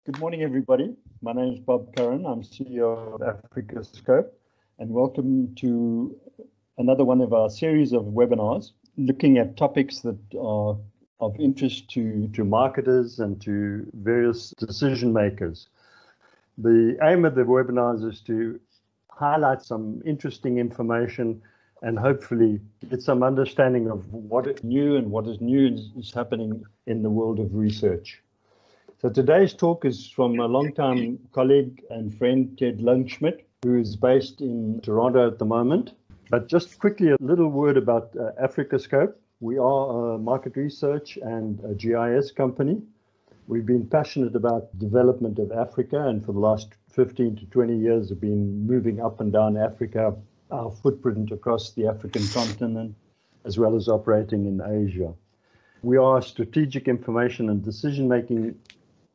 Good morning, everybody. My name is Bob Curran. I'm CEO of Africa Scope, and welcome to another one of our series of webinars looking at topics that are of interest to marketers and to various decision makers. The aim of the webinars is to highlight some interesting information and hopefully get some understanding of what is new and what is new is happening in the world of research. So today's talk is from a longtime colleague and friend, Ted Langschmidt, who is based in Toronto at the moment. But just quickly, a little word about Africa Scope. We are a market research and a GIS company. We've been passionate about development of Africa, and for the last 15 to 20 years have been moving up and down Africa, our footprint across the African continent, as well as operating in Asia. We are a strategic information and decision-making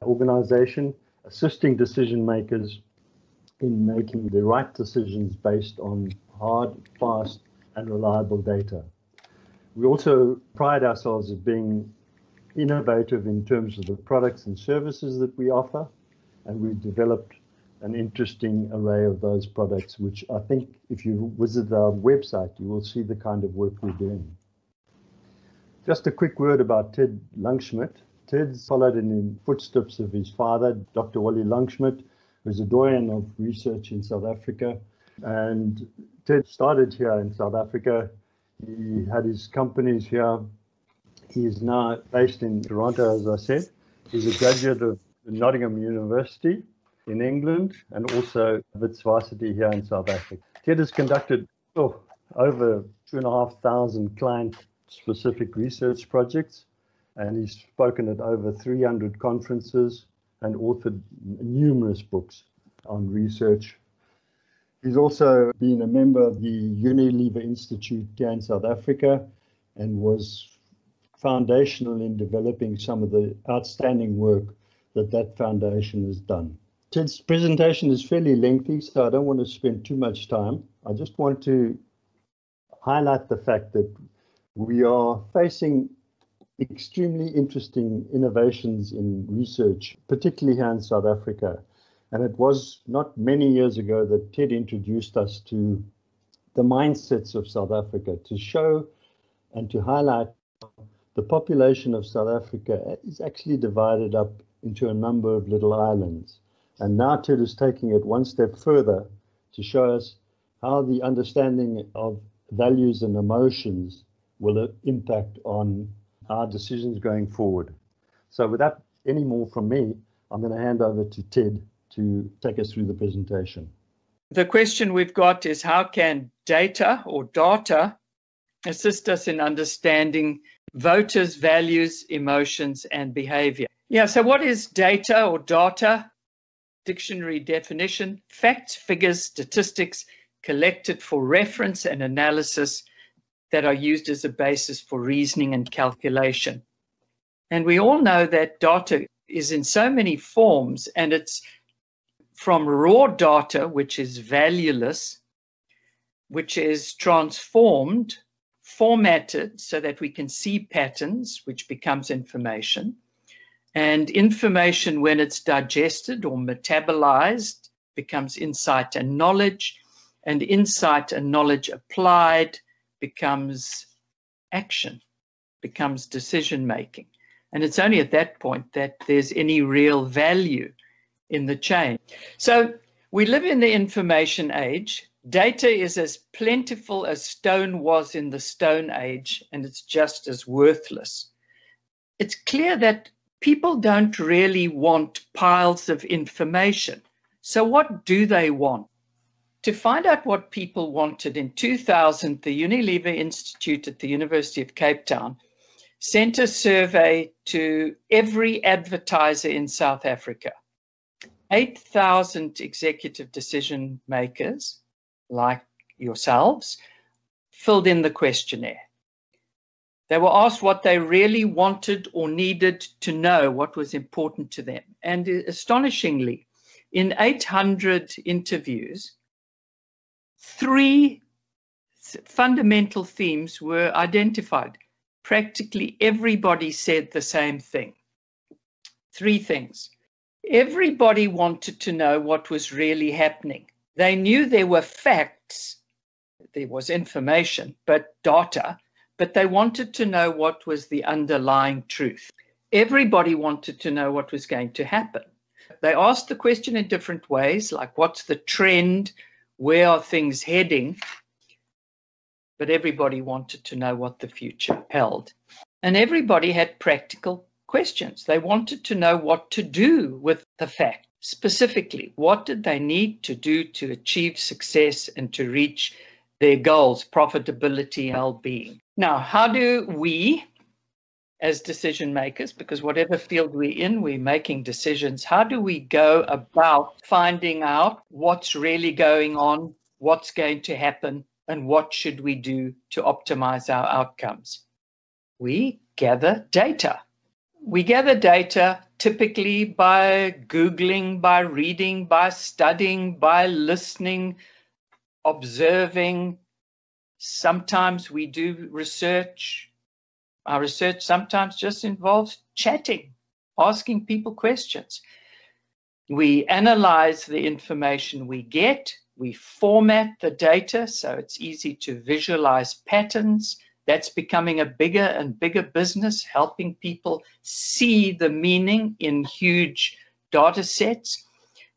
organization, assisting decision makers in making the right decisions based on hard, fast, and reliable data. We also pride ourselves as being innovative in terms of the products and services that we offer, and we've developed an interesting array of those products, which I think if you visit our website, you will see the kind of work we're doing. Just a quick word about Ted Langschmidt. Ted's followed in the footsteps of his father, Dr. Wally Langschmidt, who's a doyen of research in South Africa. And Ted started here in South Africa. He had his companies here. He is now based in Toronto, as I said. He's a graduate of Nottingham University in England and also Wits Varsity here in South Africa. Ted has conducted over 2,500 client-specific research projects, and he's spoken at over 300 conferences and authored numerous books on research. He's also been a member of the Unilever Institute here in South Africa and was foundational in developing some of the outstanding work that foundation has done. Ted's presentation is fairly lengthy, so I don't want to spend too much time. I just want to highlight the fact that we are facing extremely interesting innovations in research, particularly here in South Africa. And it was not many years ago that Ted introduced us to the mindsets of South Africa, to show and to highlight the population of South Africa is actually divided up into a number of little islands. And now Ted is taking it one step further to show us how the understanding of values and emotions will impact on our decisions going forward. So without any more from me, I'm going to hand over to Ted to take us through the presentation. The question we've got is, how can data or data assist us in understanding voters' values, emotions, and behavior? Yeah, so what is data or data? Dictionary definition: facts, figures, statistics collected for reference and analysis that are used as a basis for reasoning and calculation. And we all know that data is in so many forms, and it's from raw data, which is valueless, which is transformed, formatted so that we can see patterns, which becomes information. And information, when it's digested or metabolized, becomes insight and knowledge, and insight and knowledge applied becomes action, becomes decision making. And it's only at that point that there's any real value in the chain. So we live in the information age. Data is as plentiful as stone was in the Stone Age, and it's just as worthless. It's clear that people don't really want piles of information. So what do they want? To find out what people wanted, in 2000, the Unilever Institute at the University of Cape Town sent a survey to every advertiser in South Africa. 8,000 executive decision makers, like yourselves, filled in the questionnaire. They were asked what they really wanted or needed to know, what was important to them. And astonishingly, in 800 interviews, 3 fundamental themes were identified. Practically everybody said the same thing. 3 things. Everybody wanted to know what was really happening. They knew there were facts, there was information, but data, but they wanted to know what was the underlying truth. Everybody wanted to know what was going to happen. They asked the question in different ways, like what's the trend, where are things heading? But everybody wanted to know what the future held. And everybody had practical questions. They wanted to know what to do with the fact. Specifically, what did they need to do to achieve success and to reach their goals, profitability, well-being? Now, how do we, as decision makers, because whatever field we're in, we're making decisions, how do we go about finding out what's really going on, what's going to happen, and what should we do to optimize our outcomes? We gather data. We gather data typically by Googling, by reading, by studying, by listening, observing. Sometimes we do research. Our research sometimes just involves chatting, asking people questions. We analyze the information we get. We format the data so it's easy to visualize patterns. That's becoming a bigger and bigger business, helping people see the meaning in huge data sets.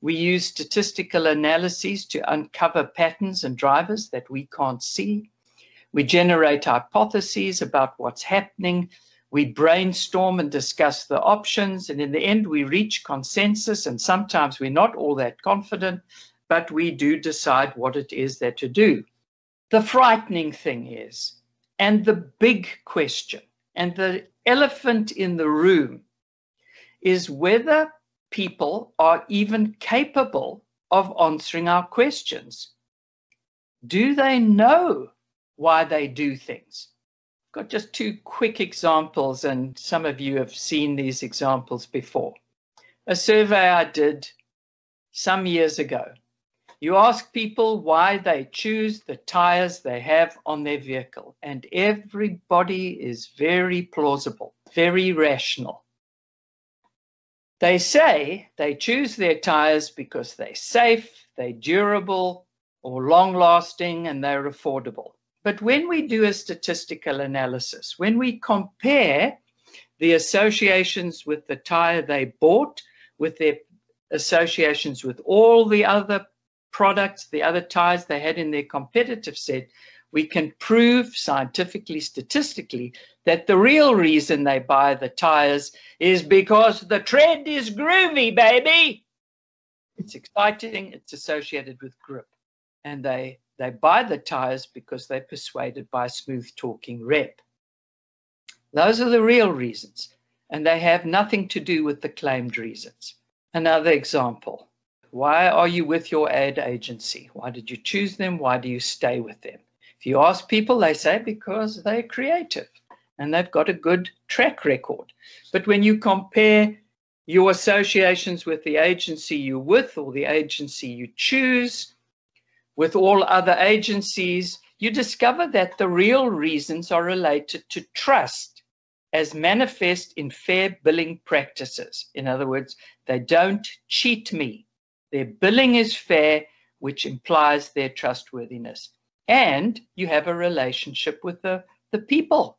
We use statistical analyses to uncover patterns and drivers that we can't see. We generate hypotheses about what's happening. We brainstorm and discuss the options. And in the end, we reach consensus. And sometimes we're not all that confident, but we do decide what it is that to do. The frightening thing is, and the big question, and the elephant in the room, is whether people are even capable of answering our questions. Do they know why they do things? I've got just two quick examples, and some of you have seen these examples before. A survey I did some years ago. You ask people why they choose the tires they have on their vehicle, and everybody is very plausible, very rational. They say they choose their tires because they're safe, they're durable, or long-lasting, and they're affordable. But when we do a statistical analysis, when we compare the associations with the tire they bought, with their associations with all the other products, the other tires they had in their competitive set, we can prove scientifically, statistically, that the real reason they buy the tires is because the tread is groovy, baby. It's exciting, it's associated with grip. And they buy the tires because they're persuaded by a smooth-talking rep. Those are the real reasons, and they have nothing to do with the claimed reasons. Another example. Why are you with your ad agency? Why did you choose them? Why do you stay with them? If you ask people, they say because they're creative and they've got a good track record. But when you compare your associations with the agency you're with or the agency you choose with all other agencies, you discover that the real reasons are related to trust as manifest in fair billing practices. In other words, they don't cheat me. Their billing is fair, which implies their trustworthiness. And you have a relationship with the people.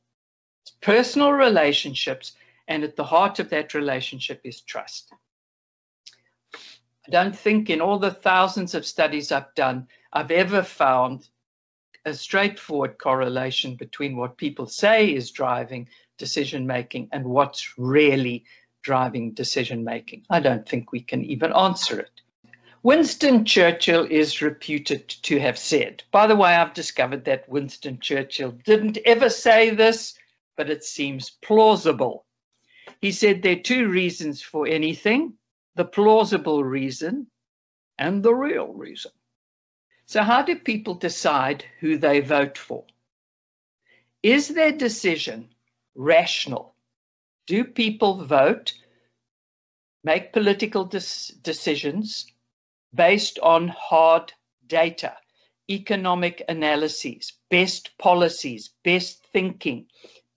It's personal relationships, and at the heart of that relationship is trust. I don't think in all the thousands of studies I've done, I've ever found a straightforward correlation between what people say is driving decision-making and what's really driving decision-making. I don't think we can even answer it. Winston Churchill is reputed to have said, by the way, I've discovered that Winston Churchill didn't ever say this, but it seems plausible. He said there are two reasons for anything, the plausible reason and the real reason. So how do people decide who they vote for? Is their decision rational? Do people vote, make political decisions based on hard data, economic analyses, best policies, best thinking,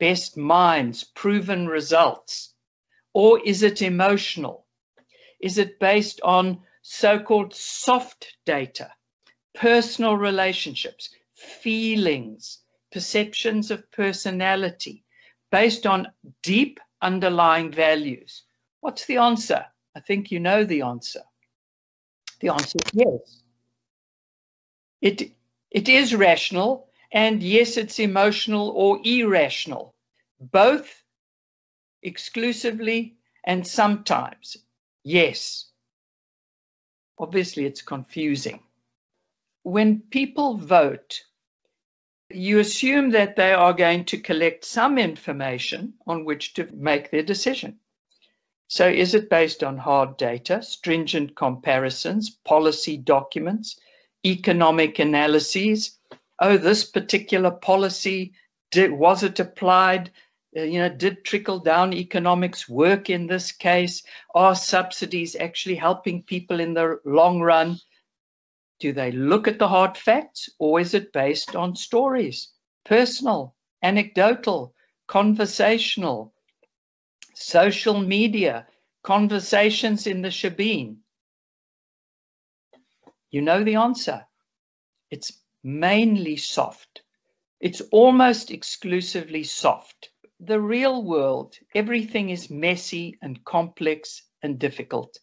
best minds, proven results? Or is it emotional? Is it based on so-called soft data, personal relationships, feelings, perceptions of personality, based on deep underlying values? What's the answer? I think you know the answer. The answer is yes. It is rational, and yes, it's emotional or irrational, both exclusively and sometimes. Yes. Obviously, it's confusing. When people vote, you assume that they are going to collect some information on which to make their decision. So is it based on hard data, stringent comparisons, policy documents, economic analyses? Oh, this particular policy, was it applied? Did trickle-down economics work in this case? Are subsidies actually helping people in the long run? Do they look at the hard facts, or is it based on stories, personal, anecdotal, conversational, social media, conversations in the shebeen? You know the answer. It's mainly soft. It's almost exclusively soft. The real world, everything is messy and complex and difficult.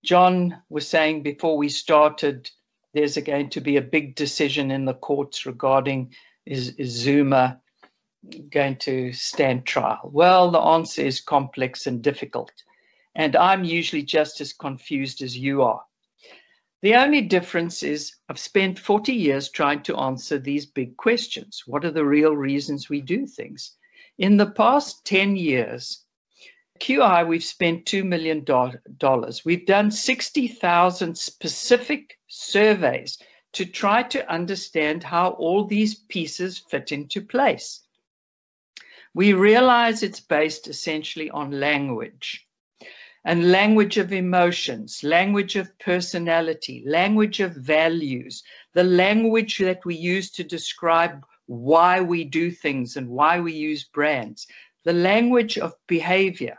John was saying before we started, there's going to be a big decision in the courts regarding is Zuma going to stand trial? Well, the answer is complex and difficult. And I'm usually just as confused as you are. The only difference is I've spent 40 years trying to answer these big questions. What are the real reasons we do things? In the past 10 years, QI, we've spent $2 million. We've done 60,000 specific surveys to try to understand how all these pieces fit into place. We realize it's based essentially on language, and language of emotions, language of personality, language of values, the language that we use to describe why we do things and why we use brands, the language of behavior.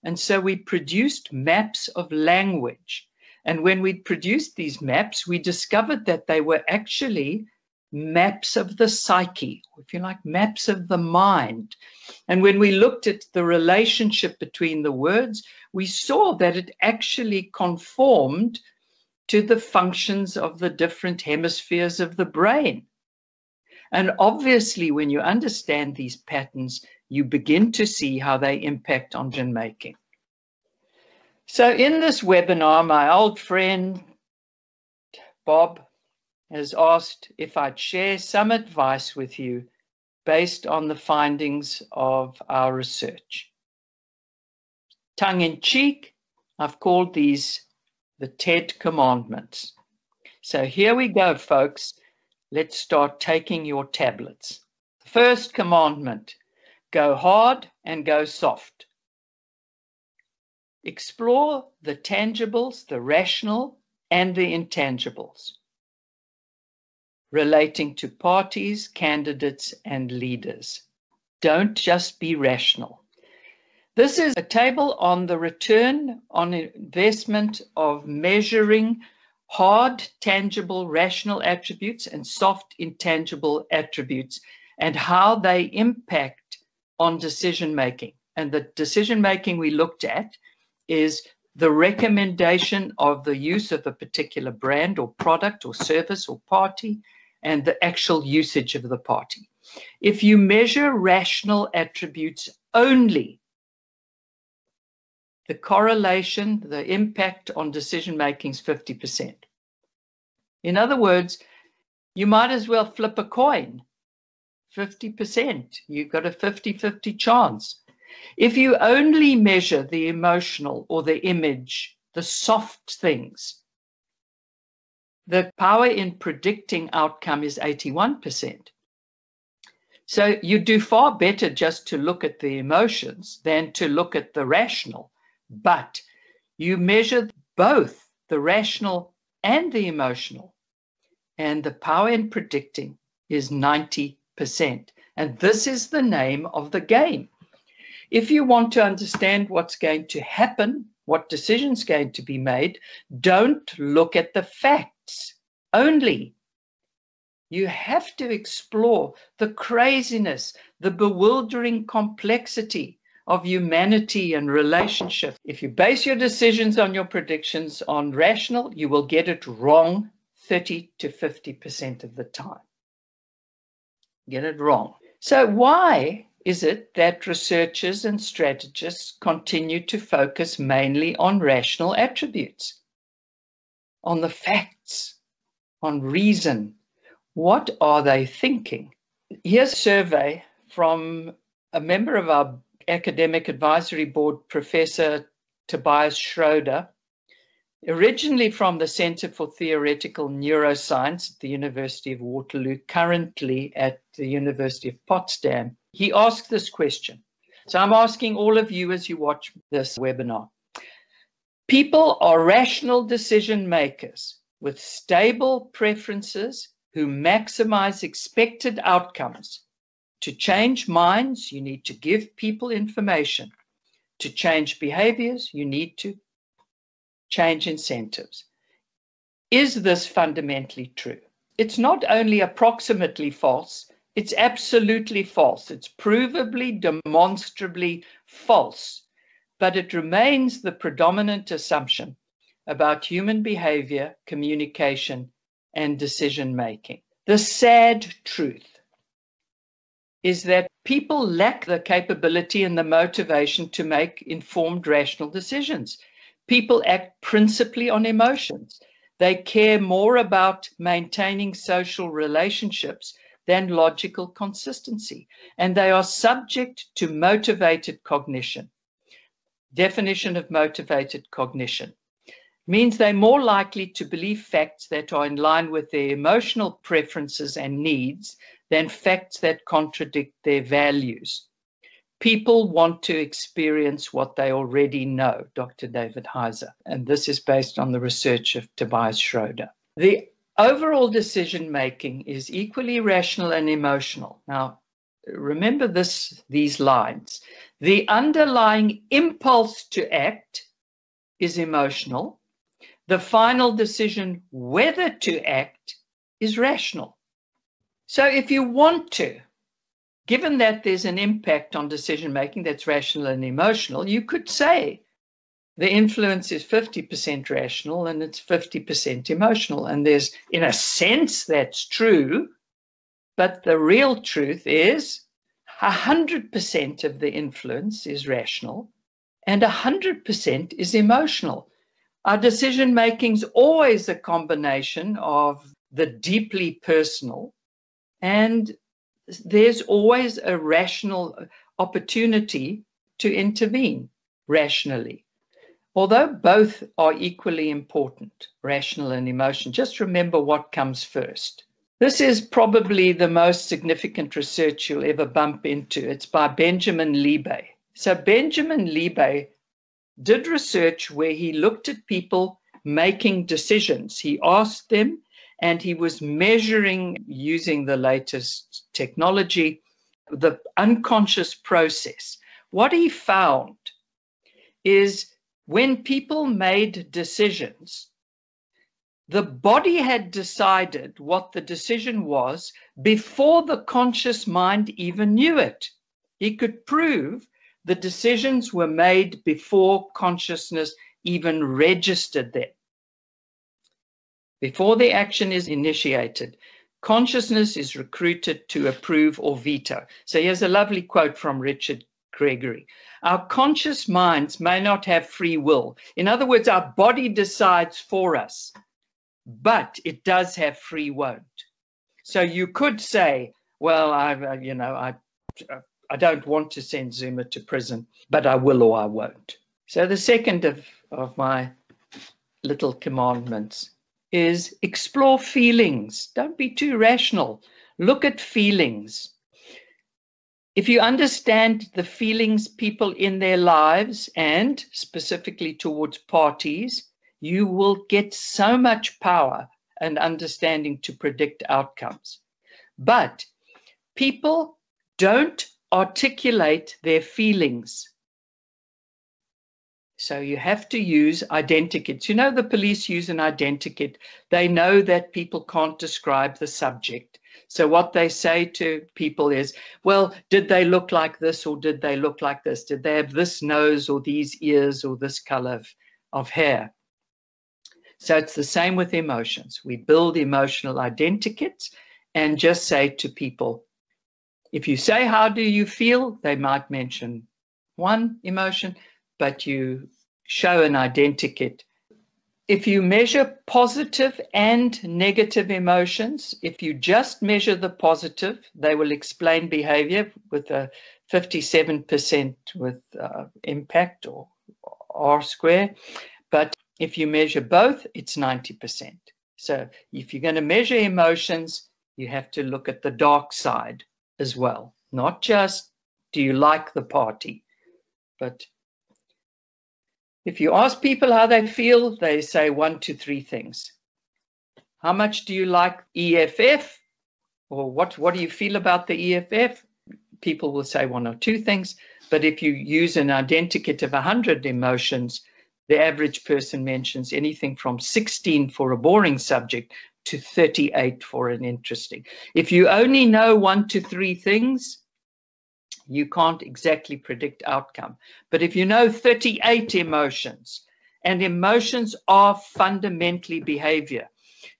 And so we produced maps of language. And when we produced these maps, we discovered that they were actually maps of the psyche, if you like, maps of the mind. And when we looked at the relationship between the words, we saw that it actually conformed to the functions of the different hemispheres of the brain. And obviously, when you understand these patterns, you begin to see how they impact on decision making. So in this webinar, my old friend, Bob, has asked if I'd share some advice with you based on the findings of our research. Tongue in cheek, I've called these the TED commandments. So here we go, folks. Let's start taking your tablets. The first commandment, go hard and go soft. Explore the tangibles, the rational, and the intangibles relating to parties, candidates, and leaders. Don't just be rational. This is a table on the return on investment of measuring hard, tangible, rational attributes and soft, intangible attributes and how they impact on decision-making. And the decision-making we looked at is the recommendation of the use of a particular brand or product or service or party and the actual usage of the party. If you measure rational attributes only, the correlation, the impact on decision-making is 50%. In other words, you might as well flip a coin, 50%. You've got a 50-50 chance. If you only measure the emotional or the image, the soft things, the power in predicting outcome is 81%. So you do far better just to look at the emotions than to look at the rational. But you measure both the rational and the emotional, and the power in predicting is 90%. And this is the name of the game. If you want to understand what's going to happen, what decision's going to be made, don't look at the facts only. You have to explore the craziness, the bewildering complexity of humanity and relationship. If you base your decisions on your predictions on rational, you will get it wrong 30 to 50% of the time. Get it wrong. So why is it that researchers and strategists continue to focus mainly on rational attributes, on the facts, on reason? What are they thinking? Here's a survey from a member of our academic advisory board, Professor Tobias Schroeder, originally from the Center for Theoretical Neuroscience at the University of Waterloo, currently at the University of Potsdam. He asked this question. So I'm asking all of you as you watch this webinar. People are rational decision makers with stable preferences who maximize expected outcomes. To change minds, you need to give people information. To change behaviors, you need to change incentives. Is this fundamentally true? It's not only approximately false, it's absolutely false. It's provably, demonstrably false, but it remains the predominant assumption about human behavior, communication, and decision-making. The sad truth is that people lack the capability and the motivation to make informed, rational decisions. People act principally on emotions. They care more about maintaining social relationships than logical consistency, and they are subject to motivated cognition. Definition of motivated cognition means they're more likely to believe facts that are in line with their emotional preferences and needs than facts that contradict their values. People want to experience what they already know, Dr. David Heiser, and this is based on the research of Tobias Schroeder. The overall decision-making is equally rational and emotional. Now, remember these lines. The underlying impulse to act is emotional. The final decision whether to act is rational. So if you want to, given that there's an impact on decision-making that's rational and emotional, you could say the influence is 50% rational and it's 50% emotional. And there's, in a sense, that's true, but the real truth is 100% of the influence is rational and 100% is emotional. Our decision-making is always a combination of the deeply personal, and there's always a rational opportunity to intervene rationally. Although both are equally important, rational and emotion, just remember what comes first. This is probably the most significant research you'll ever bump into. It's by Benjamin Liebe. So Benjamin Liebe did research where he looked at people making decisions. He asked them, and he was measuring, using the latest technology, the unconscious process. What he found is when people made decisions, the body had decided what the decision was before the conscious mind even knew it. He could prove the decisions were made before consciousness even registered them. Before the action is initiated, consciousness is recruited to approve or veto. So here's a lovely quote from Richard Gregory. Our conscious minds may not have free will. In other words, our body decides for us, but it does have free won't. So you could say, well, I don't want to send Zuma to prison, but I will or I won't. So the second of my little commandments is explore feelings. Don't be too rational. Look at feelings. If you understand the feelings people in their lives and specifically towards parties, you will get so much power and understanding to predict outcomes. But people don't articulate their feelings. So you have to use identikits. You know, the police use an identikit. They know that people can't describe the subject. So what they say to people is, well, did they look like this or did they look like this? Did they have this nose or these ears or this color of hair? So it's the same with emotions. We build emotional identikits and just say to people, if you say, how do you feel? They might mention one emotion, but you show an identikit. If you measure positive and negative emotions, if you just measure the positive, they will explain behavior with a 57% with impact or R square. But if you measure both, it's 90%. So if you're going to measure emotions, you have to look at the dark side as well. Not just, do you like the party? But if you ask people how they feel, they say 1 to 3 things. How much do you like EFF? Or what do you feel about the EFF? People will say 1 or 2 things. But if you use an identikit of 100 emotions, the average person mentions anything from 16 for a boring subject to 38 for an interesting. If you only know 1 to 3 things, you can't exactly predict outcome. But if you know 38 emotions, and emotions are fundamentally behavior.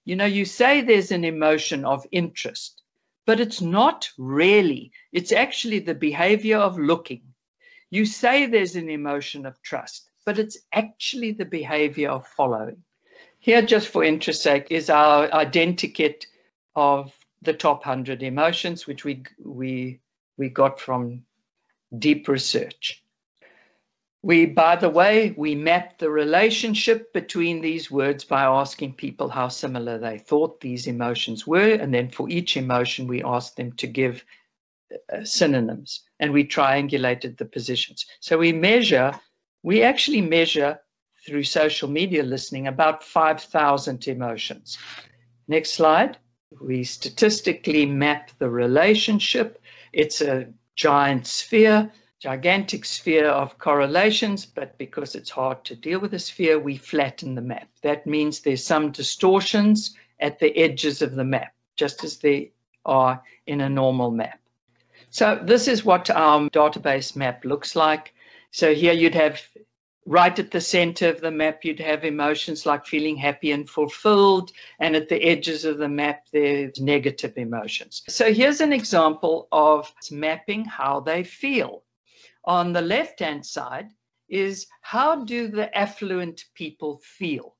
You know, you say there's an emotion of interest, but it's not really. It's actually the behavior of looking. You say there's an emotion of trust, but it's actually the behavior of following. Here, just for interest's sake, is our identikit of the top 100 emotions, which we got from deep research. By the way, we mapped the relationship between these words by asking people how similar they thought these emotions were. And then for each emotion, we asked them to give synonyms, and we triangulated the positions. So we actually measure through social media listening about 5,000 emotions. Next slide. We statistically map the relationship. It's a gigantic sphere of correlations, but because it's hard to deal with a sphere, we flatten the map. That means there's some distortions at the edges of the map, just as there are in a normal map. So this is what our database map looks like. So here you'd have, right at the center of the map, you'd have emotions like feeling happy and fulfilled. And at the edges of the map, there's negative emotions. So here's an example of mapping how they feel. On the left-hand side is, how do the affluent people feel?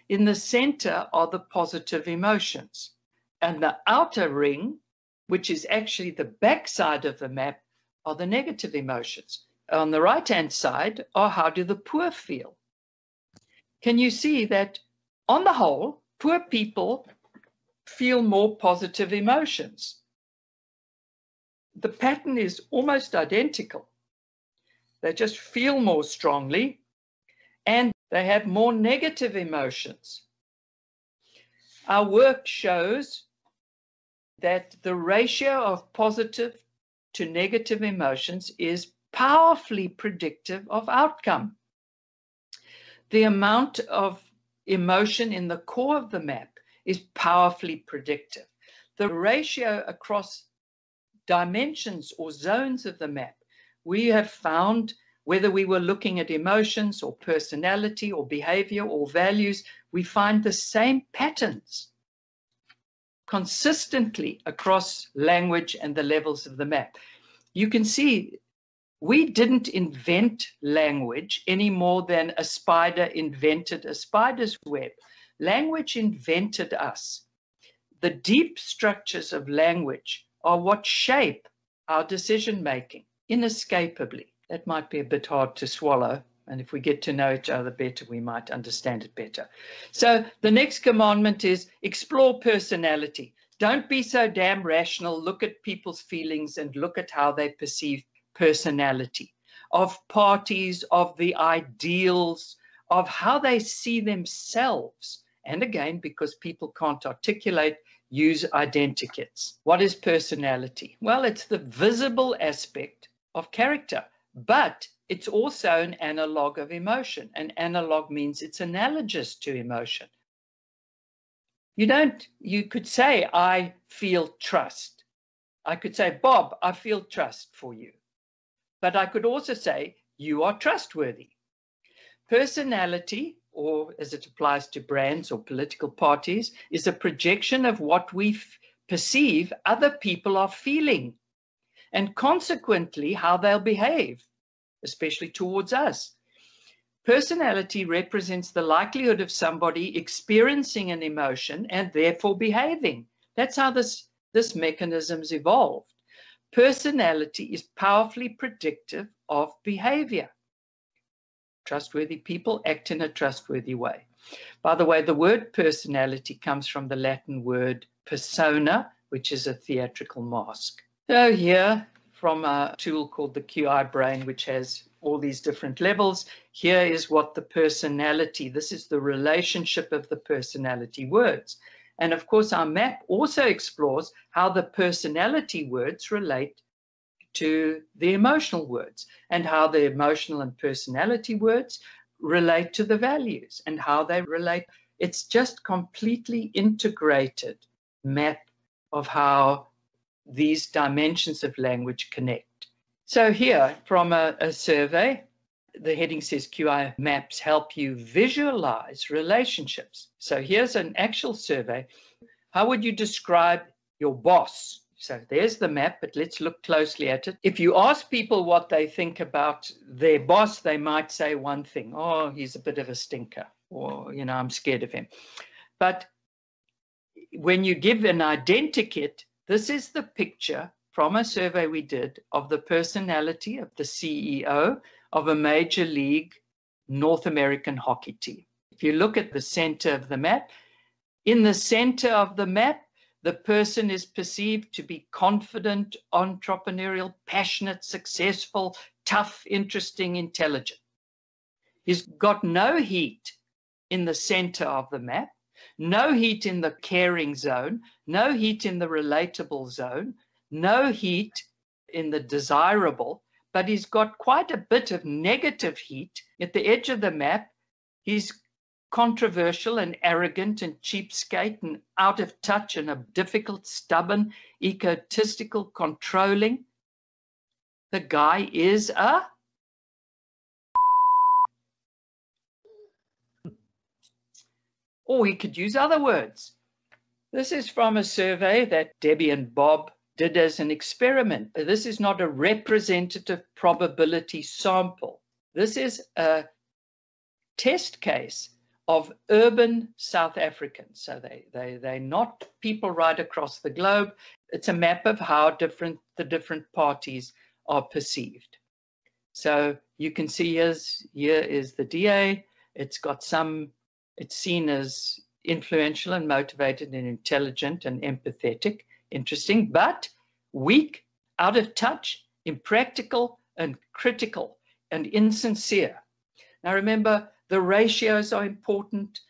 In the center are the positive emotions. And the outer ring, which is actually the back side of the map, are the negative emotions. On the right-hand side are, how do the poor feel? Can you see that on the whole, poor people feel more positive emotions? The pattern is almost identical. They just feel more strongly and they have more negative emotions. Our work shows that the ratio of positive to negative emotions is powerfully predictive of outcome. The amount of emotion in the core of the map is powerfully predictive. The ratio across dimensions or zones of the map, we have found, whether we were looking at emotions or personality or behavior or values, we find the same patterns consistently across language and the levels of the map. You can see we didn't invent language any more than a spider invented a spider's web. Language invented us. The deep structures of language are what shape our decision-making inescapably. That might be a bit hard to swallow, and if we get to know each other better, we might understand it better. So the next commandment is explore personality. Don't be so damn rational. Look at people's feelings and look at how they perceive personality, of parties, of the ideals, of how they see themselves. And again, because people can't articulate, use identikits. What is personality? Well, it's the visible aspect of character, but it's also an analog of emotion. An analog means it's analogous to emotion. You could say, I feel trust. I could say, Bob, I feel trust for you. But I could also say, you are trustworthy. Personality, or as it applies to brands or political parties, is a projection of what we perceive other people are feeling, and consequently how they'll behave, especially towards us. Personality represents the likelihood of somebody experiencing an emotion and therefore behaving. That's how this mechanism's evolved. Personality is powerfully predictive of behavior. Trustworthy people act in a trustworthy way. By the way, the word personality comes from the Latin word persona, which is a theatrical mask. So here, from a tool called the QI brain, which has all these different levels, here is what the personality, this is the relationship of the personality words. And of course, our map also explores how the personality words relate to the emotional words, and how the emotional and personality words relate to the values, and how they relate. It's just completely integrated map of how these dimensions of language connect. So here, from a survey, the heading says QI maps help you visualize relationships. So here's an actual survey. How would you describe your boss? So there's the map, but let's look closely at it. If you ask people what they think about their boss, they might say one thing. Oh, he's a bit of a stinker, or, I'm scared of him. But when you give an identikit, this is the picture from a survey we did of the personality of the CEO of a major league North American hockey team. If you look at the center of the map, in the center of the map, the person is perceived to be confident, entrepreneurial, passionate, successful, tough, interesting, intelligent. He's got no heat in the center of the map, no heat in the caring zone, no heat in the relatable zone, no heat in the desirable, but he's got quite a bit of negative heat at the edge of the map. He's controversial and arrogant and cheapskate and out of touch and a difficult, stubborn, egotistical, controlling. The guy is a or he could use other words. This is from a survey that Debbie and Bob did as an experiment. This is not a representative probability sample. This is a test case of urban South Africans. So they're not people right across the globe. It's a map of how the different parties are perceived. So you can see here is the DA. It's seen as influential and motivated and intelligent and empathetic, interesting, but weak, out of touch, impractical and critical and insincere. Now remember, the ratios are important.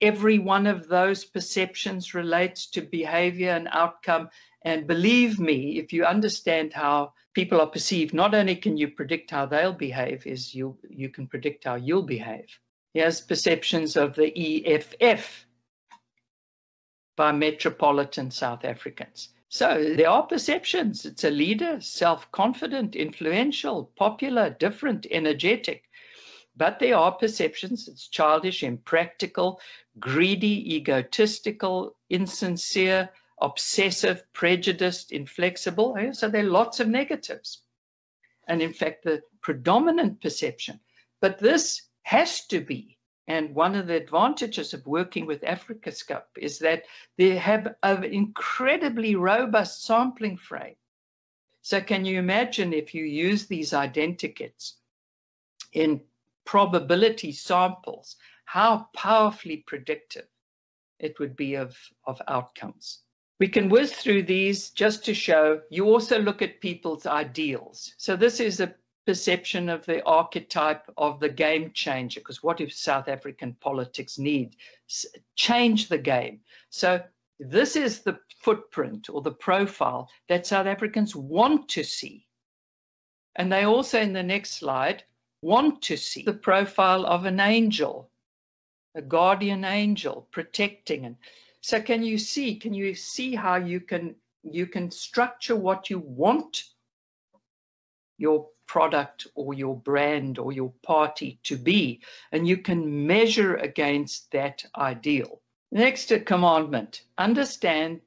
Every one of those perceptions relates to behavior and outcome. And believe me, if you understand how people are perceived, not only can you predict how they'll behave, you can predict how you'll behave. Here's perceptions of the EFF by metropolitan South Africans. So there are perceptions. It's a leader, self-confident, influential, popular, different, energetic. But there are perceptions. It's childish, impractical, greedy, egotistical, insincere, obsessive, prejudiced, inflexible. So there are lots of negatives. And in fact, the predominant perception. But this has to be, and one of the advantages of working with Africascope is that they have an incredibly robust sampling frame. So can you imagine if you use these identikits in probability samples, how powerfully predictive it would be of outcomes. We can whiz through these just to show. You also look at people's ideals. So this is a perception of the archetype of the game changer, because what if South African politics need? Change the game. So This is the footprint or the profile that South Africans want to see. And they also, in the next slide, want to see the profile of an angel, a guardian angel protecting. And so can you see how you can structure what you want your product or your brand or your party to be, and you can measure against that ideal. Next commandment, understand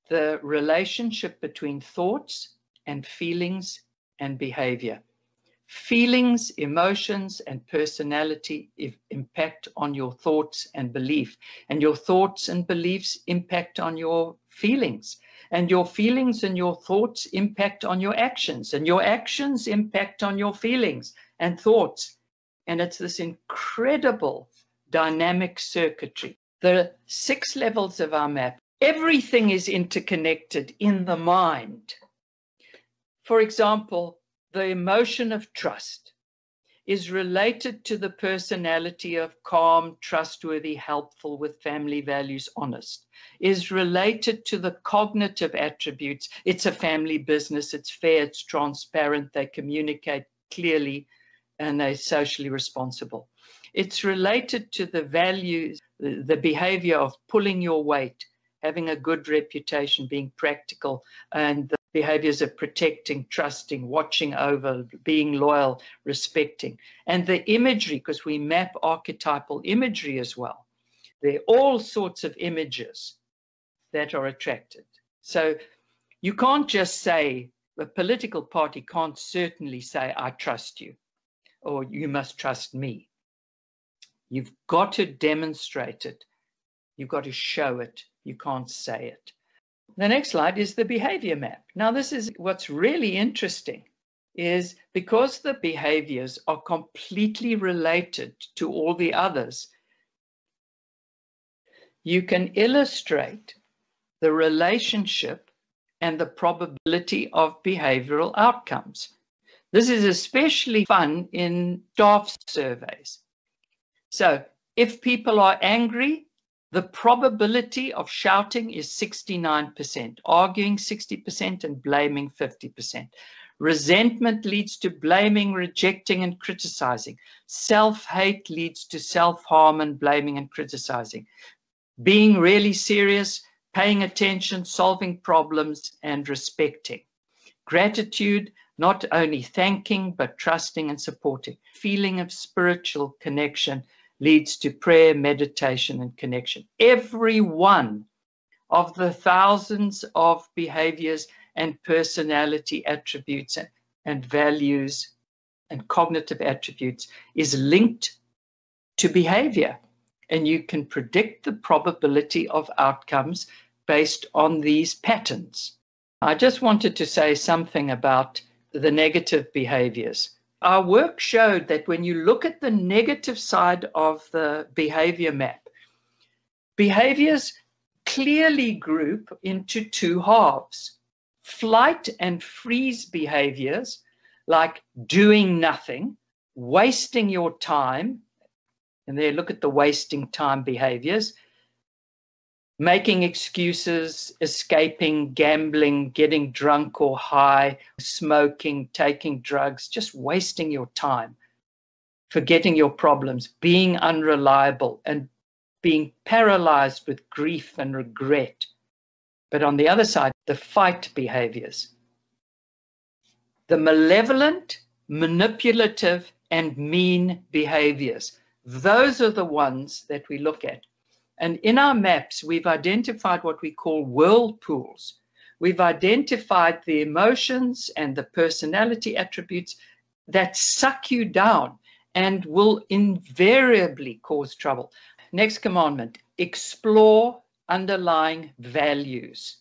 the relationship between thoughts and feelings and behavior. Feelings, emotions, and personality impact on your thoughts and belief, and your thoughts and beliefs impact on your feelings, and your feelings and your thoughts impact on your actions, and your actions impact on your feelings and thoughts. And it's this incredible dynamic circuitry. The 6 levels of our map, everything is interconnected in the mind. For example, the emotion of trust is related to the personality of calm, trustworthy, helpful, with family values, honest, is related to the cognitive attributes. It's a family business, it's fair, it's transparent, they communicate clearly, and they're socially responsible. It's related to the values, the behavior of pulling your weight, having a good reputation, being practical, and the behaviors of protecting, trusting, watching over, being loyal, respecting. And the imagery, because we map archetypal imagery as well. There are all sorts of images that are attracted. So you can't just say, a political party can't certainly say, I trust you, or you must trust me. You've got to demonstrate it. You've got to show it. You can't say it. The next slide is the behavior map. Now, this is what's really interesting, is because the behaviors are completely related to all the others, you can illustrate the relationship and the probability of behavioral outcomes. This is especially fun in staff surveys. So if people are angry, the probability of shouting is 69%, arguing 60%, and blaming 50%. Resentment leads to blaming, rejecting, and criticizing. Self-hate leads to self-harm and blaming and criticizing. Being really serious, paying attention, solving problems, and respecting. Gratitude, not only thanking, but trusting and supporting. Feeling of spiritual connection leads to prayer, meditation, and connection. Every one of the thousands of behaviors and personality attributes and values and cognitive attributes is linked to behavior. And you can predict the probability of outcomes based on these patterns. I just wanted to say something about the negative behaviors. Our work showed that when you look at the negative side of the behavior map, behaviors clearly group into 2 halves. Flight and freeze behaviors, like doing nothing, wasting your time, and there look at the wasting time behaviors, making excuses, escaping, gambling, getting drunk or high, smoking, taking drugs, just wasting your time, forgetting your problems, being unreliable, and being paralyzed with grief and regret. But on the other side, the fight behaviors, the malevolent, manipulative, and mean behaviors. Those are the ones that we look at. And in our maps, we've identified what we call whirlpools. We've identified the emotions and the personality attributes that suck you down and will invariably cause trouble. Next commandment, explore underlying values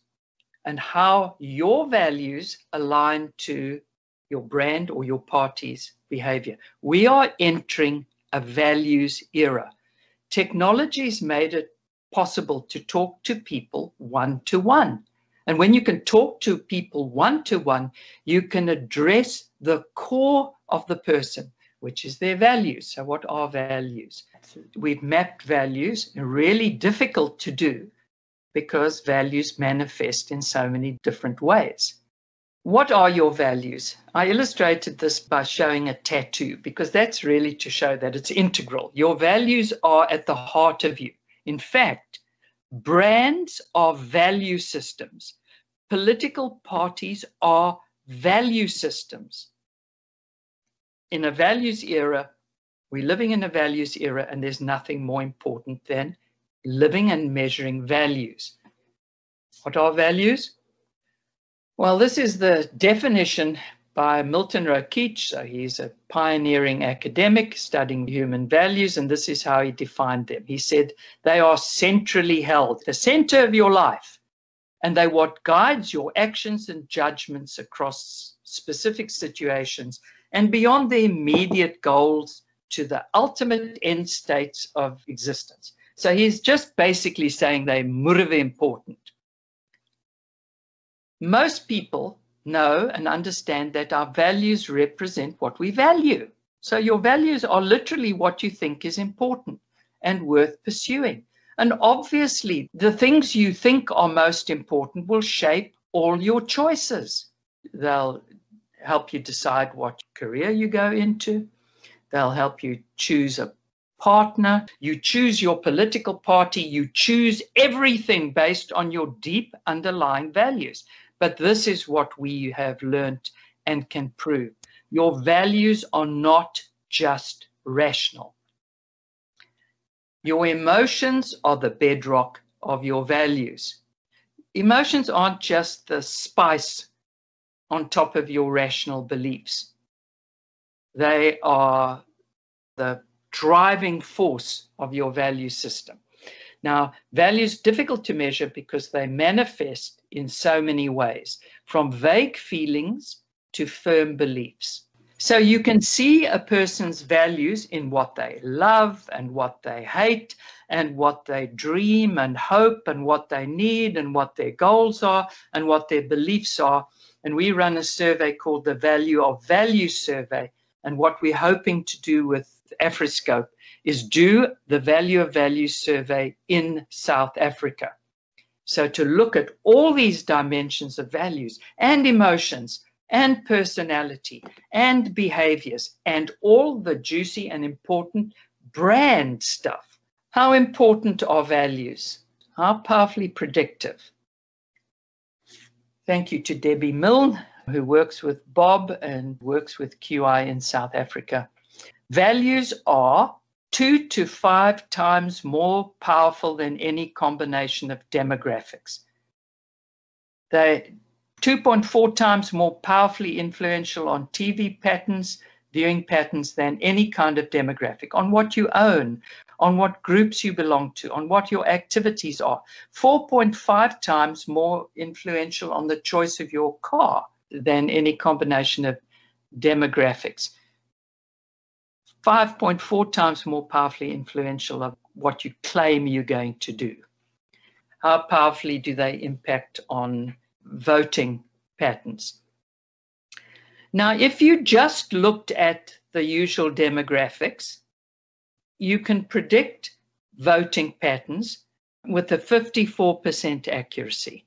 and how your values align to your brand or your party's behavior. We are entering a values era. Technology has made it possible to talk to people one-to-one. And when you can talk to people one-to-one, you can address the core of the person, which is their values. So what are values? We've mapped values, really difficult to do, because values manifest in so many different ways. What are your values? I illustrated this by showing a tattoo because that's really to show that it's integral. Your values are at the heart of you. In fact, brands are value systems. Political parties are value systems. In a values era, we're living in a values era, and there's nothing more important than living and measuring values. What are values? Well, this is the definition by Milton Rokeach. So he's a pioneering academic studying human values, and this is how he defined them. He said, they are centrally held, the center of your life, and they what guides your actions and judgments across specific situations and beyond the immediate goals to the ultimate end states of existence. So he's just basically saying they're murve important. Most people know and understand that our values represent what we value. So your values are literally what you think is important and worth pursuing. And obviously, the things you think are most important will shape all your choices. They'll help you decide what career you go into. They'll help you choose a partner. You choose your political party. You choose everything based on your deep underlying values. But this is what we have learned and can prove. Your values are not just rational. Your emotions are the bedrock of your values. Emotions aren't just the spice on top of your rational beliefs. They are the driving force of your value system. Now, values are difficult to measure because they manifest in so many ways, from vague feelings to firm beliefs. So you can see a person's values in what they love and what they hate and what they dream and hope and what they need and what their goals are and what their beliefs are. And we run a survey called the Value of Values Survey. And what we're hoping to do with Afriscope is do the Value of Values Survey in South Africa. So to look at all these dimensions of values and emotions and personality and behaviors and all the juicy and important brand stuff. How important are values? How powerfully predictive? Thank you to Debbie Milne, who works with Bob and works with QI in South Africa. Values are 2 to 5 times more powerful than any combination of demographics. They're 2.4 times more powerfully influential on TV patterns, viewing patterns than any kind of demographic, on what you own, on what groups you belong to, on what your activities are. 4.5 times more influential on the choice of your car than any combination of demographics. 5.4 times more powerfully influential of what you claim you're going to do. How powerfully do they impact on voting patterns? Now, if you just looked at the usual demographics, you can predict voting patterns with a 54% accuracy.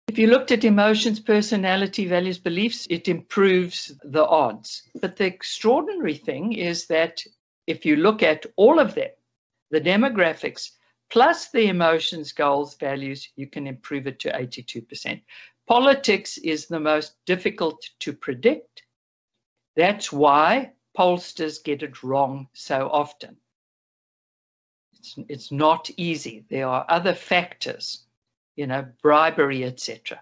If you looked at emotions, personality, values, beliefs, it improves the odds. But the extraordinary thing is that if you look at all of them, the demographics, plus the emotions, goals, values, you can improve it to 82%. Politics is the most difficult to predict. That's why pollsters get it wrong so often. It's not easy. There are other factors, bribery, etc.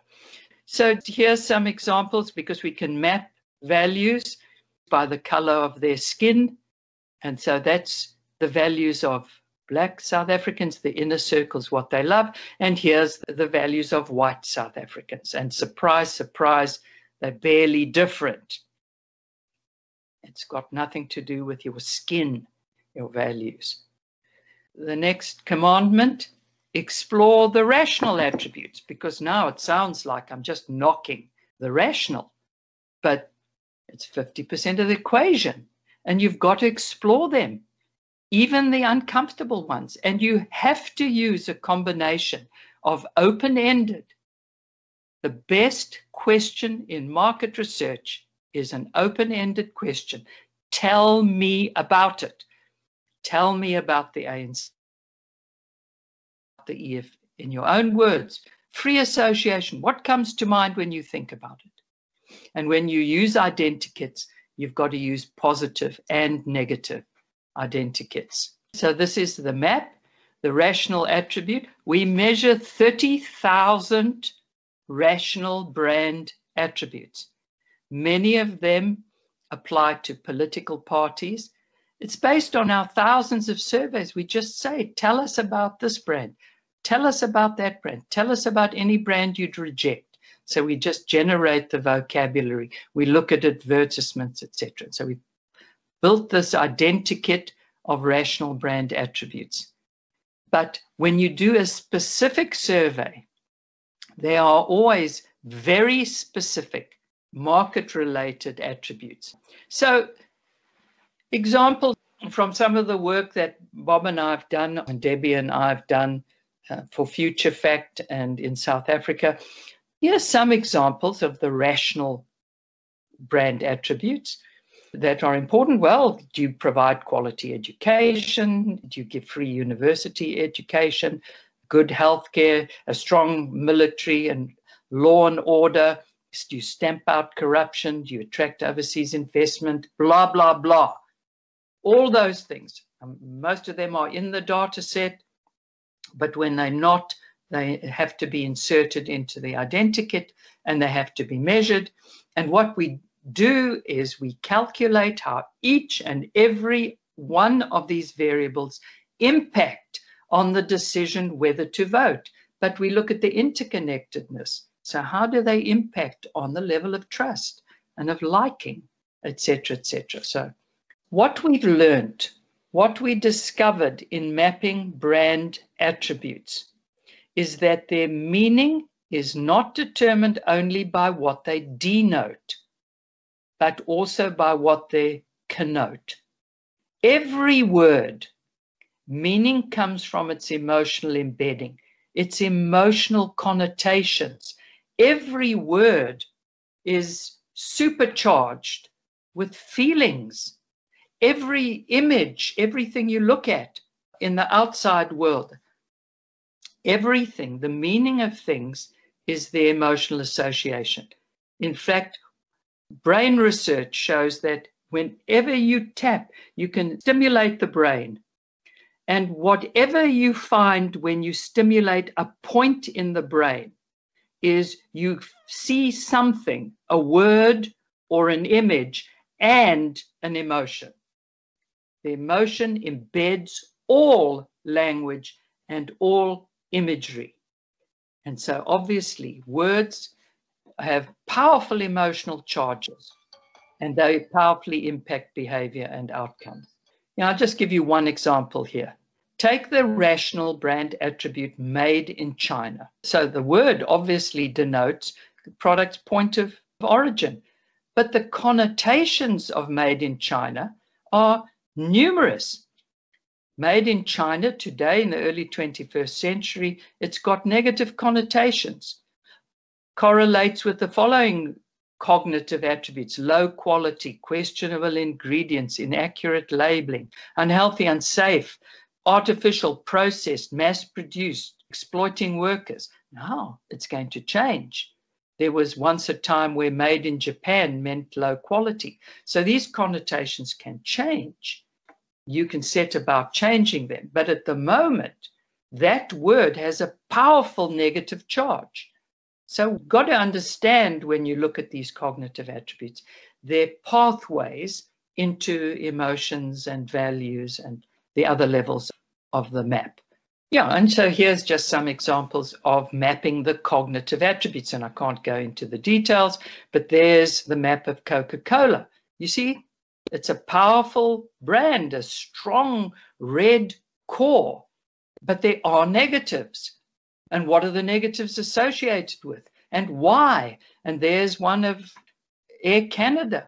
So here's some examples, because we can map values by the color of their skin. And so that's the values of Black South Africans, the inner circles, what they love. And here's the values of white South Africans. And surprise, surprise, they're barely different. It's got nothing to do with your skin, your values. The next commandment, explore the rational attributes, because now it sounds like I'm just knocking the rational, but it's 50% of the equation, and you've got to explore them. even the uncomfortable ones. And you have to use a combination of open-ended. The best question in market research is an open-ended question. Tell me about it. Tell me about the ANC, the EF, in your own words. Free association. What comes to mind when you think about it? And when you use identikits, you've got to use positive and negative identikits. So this is the map, the rational attribute. We measure 30,000 rational brand attributes. Many of them apply to political parties. It's based on our thousands of surveys. We just say, tell us about this brand. Tell us about that brand. Tell us about any brand you'd reject. So we just generate the vocabulary. We look at advertisements, etc. So we built this identikit of rational brand attributes. But when you do a specific survey, there are always very specific market-related attributes. So examples from some of the work that Bob and I have done, and Debbie and I have done for Future Fact and in South Africa. Here's some examples of the rational brand attributes that are important. Well, do you provide quality education? Do you give free university education, good healthcare, a strong military and law and order? Do you stamp out corruption? Do you attract overseas investment? Blah, blah, blah. All those things. Most of them are in the data set, but when they're not, they have to be inserted into the identikit and they have to be measured. And what we do is we calculate how each and every one of these variables impact on the decision whether to vote. But we look at the interconnectedness. So how do they impact on the level of trust and of liking, etc., etc. So what we've learned, what we discovered in mapping brand attributes is that their meaning is not determined only by what they denote, but also by what they connote. Every word, meaning comes from its emotional embedding, its emotional connotations. Every word is supercharged with feelings. Every image, everything you look at in the outside world, everything, the meaning of things is the emotional association. In fact, brain research shows that whenever you tap, you can stimulate the brain. And whatever you find when you stimulate a point in the brain is you see something, a word or an image and an emotion. The emotion embeds all language and all imagery. And so obviously words have powerful emotional charges and they powerfully impact behavior and outcomes. Now, I'll just give you one example here. Take the rational brand attribute made in China. So the word obviously denotes the product's point of origin, but the connotations of made in China are numerous. Made in China today in the early 21st century, it's got negative connotations. Correlates with the following cognitive attributes: low quality, questionable ingredients, inaccurate labeling, unhealthy, unsafe, artificial, processed, mass-produced, exploiting workers. Now it's going to change. There was once a time where made in Japan meant low quality. So these connotations can change. You can set about changing them. But at the moment, that word has a powerful negative charge. So we've got to understand when you look at these cognitive attributes, their pathways into emotions and values and the other levels of the map. Yeah, and so here's just some examples of mapping the cognitive attributes, and I can't go into the details, but there's the map of Coca-Cola. You see, it's a powerful brand, a strong red core, but there are negatives. And what are the negatives associated with? And why? And there's one of Air Canada.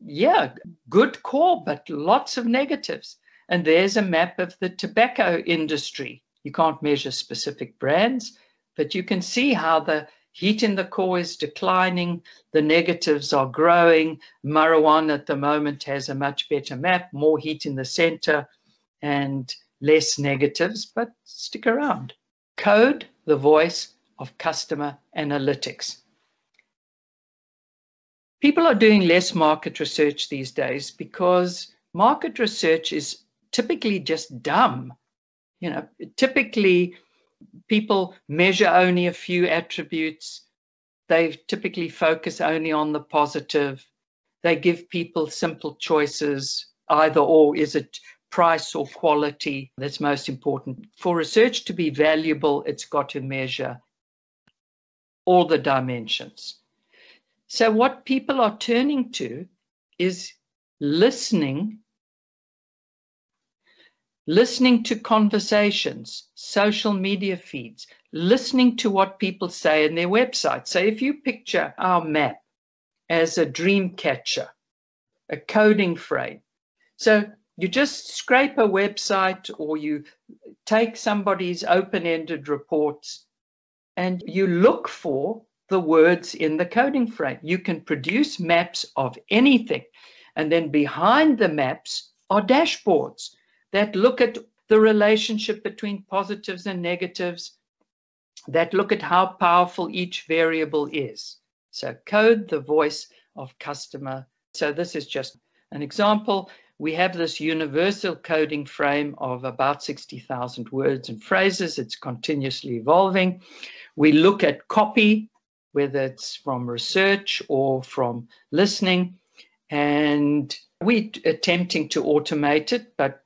Yeah, good core, but lots of negatives. And there's a map of the tobacco industry. You can't measure specific brands, but you can see how the heat in the core is declining, the negatives are growing. Marijuana at the moment has a much better map, more heat in the center and less negatives, but stick around. Code, the voice of customer analytics. People are doing less market research these days because market research is typically just dumb. You know, typically people measure only a few attributes. They typically focus only on the positive. They give people simple choices, either or. Is it price or quality that's most important? For research to be valuable, it's got to measure all the dimensions. So what people are turning to is listening to conversations, social media feeds, listening to what people say in their website. So if you picture our map as a dream catcher, a coding frame, so you just scrape a website or you take somebody's open-ended reports and you look for the words in the coding frame. You can produce maps of anything. And then behind the maps are dashboards that look at the relationship between positives and negatives, that look at how powerful each variable is. So code, the voice of customer. So this is just an example. We have this universal coding frame of about 60,000 words and phrases. It's continuously evolving. We look at copy, whether it's from research or from listening, and we're attempting to automate it, but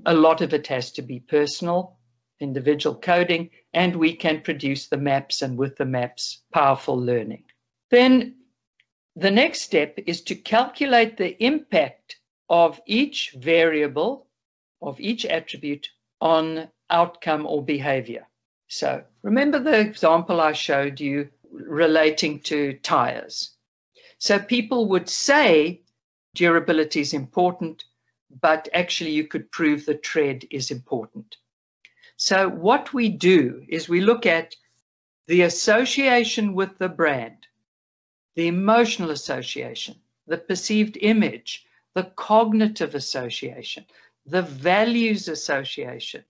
a lot of it has to be personal, individual coding, and we can produce the maps, and with the maps, powerful learning. Then the next step is to calculate the impact of each variable, of each attribute on outcome or behavior. So remember the example I showed you relating to tires. So people would say durability is important, but actually you could prove the tread is important. So what we do is we look at the association with the brand, the emotional association, the perceived image, the cognitive association, the values association.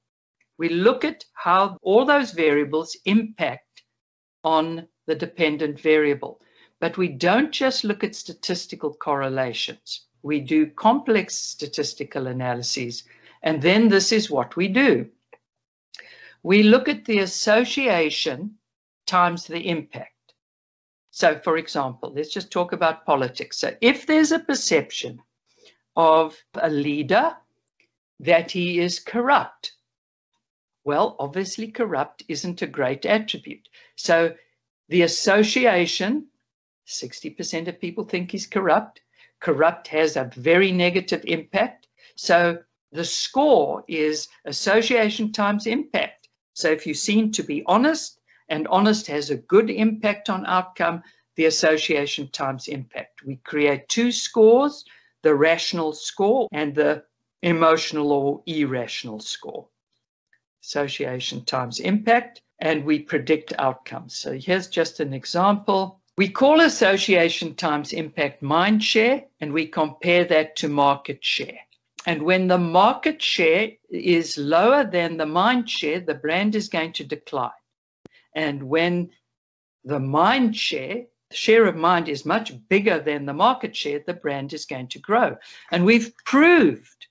We look at how all those variables impact on the dependent variable. But we don't just look at statistical correlations. We do complex statistical analyses. And then this is what we do. We look at the association times the impact. So, for example, let's just talk about politics. So if there's a perception of a leader that he is corrupt, well, obviously corrupt isn't a great attribute. So the association, 60% of people think he's corrupt. Corrupt has a very negative impact. So the score is association times impact. So if you seem to be honest, and honest has a good impact on outcome, the association times impact. We create two scores, the rational score and the emotional or irrational score. Association times impact, and we predict outcomes. So here's just an example. We call association times impact mind share, and we compare that to market share. And when the market share is lower than the mind share, the brand is going to decline. And when the mind share of mind is much bigger than the market share, the brand is going to grow. And we've proved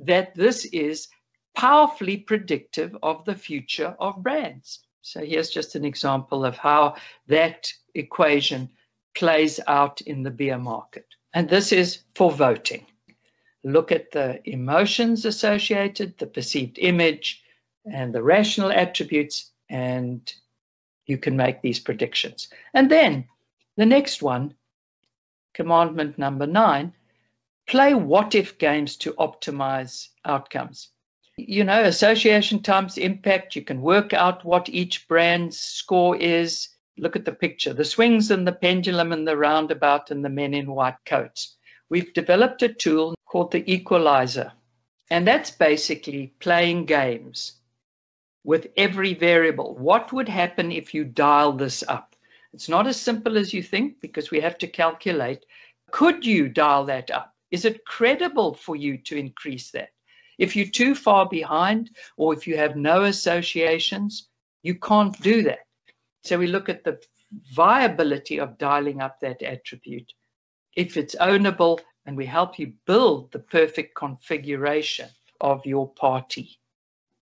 that this is powerfully predictive of the future of brands. So here's just an example of how that equation plays out in the beer market. And this is for voting. Look at the emotions associated, the perceived image, and the rational attributes, and you can make these predictions. And then the next one, commandment number 9, play what-if games to optimize outcomes. You know, association times impact, you can work out what each brand's score is. Look at the picture, the swings and the pendulum and the roundabout and the men in white coats. We've developed a tool called the equalizer. And that's basically playing games with every variable. What would happen if you dial this up? It's not as simple as you think, because we have to calculate. Could you dial that up? Is it credible for you to increase that? If you're too far behind, or if you have no associations, you can't do that. So we look at the viability of dialing up that attribute. If it's ownable, and we help you build the perfect configuration of your party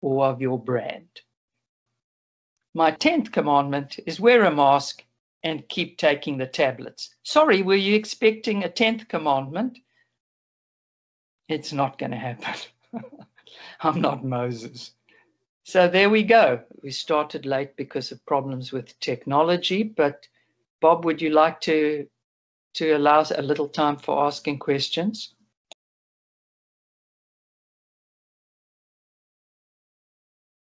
or of your brand. My 10th commandment is wear a mask and keep taking the tablets. Sorry, were you expecting a 10th commandment? It's not going to happen. I'm not Moses. So there we go. We started late because of problems with technology, but Bob, would you like to allow a little time for asking questions?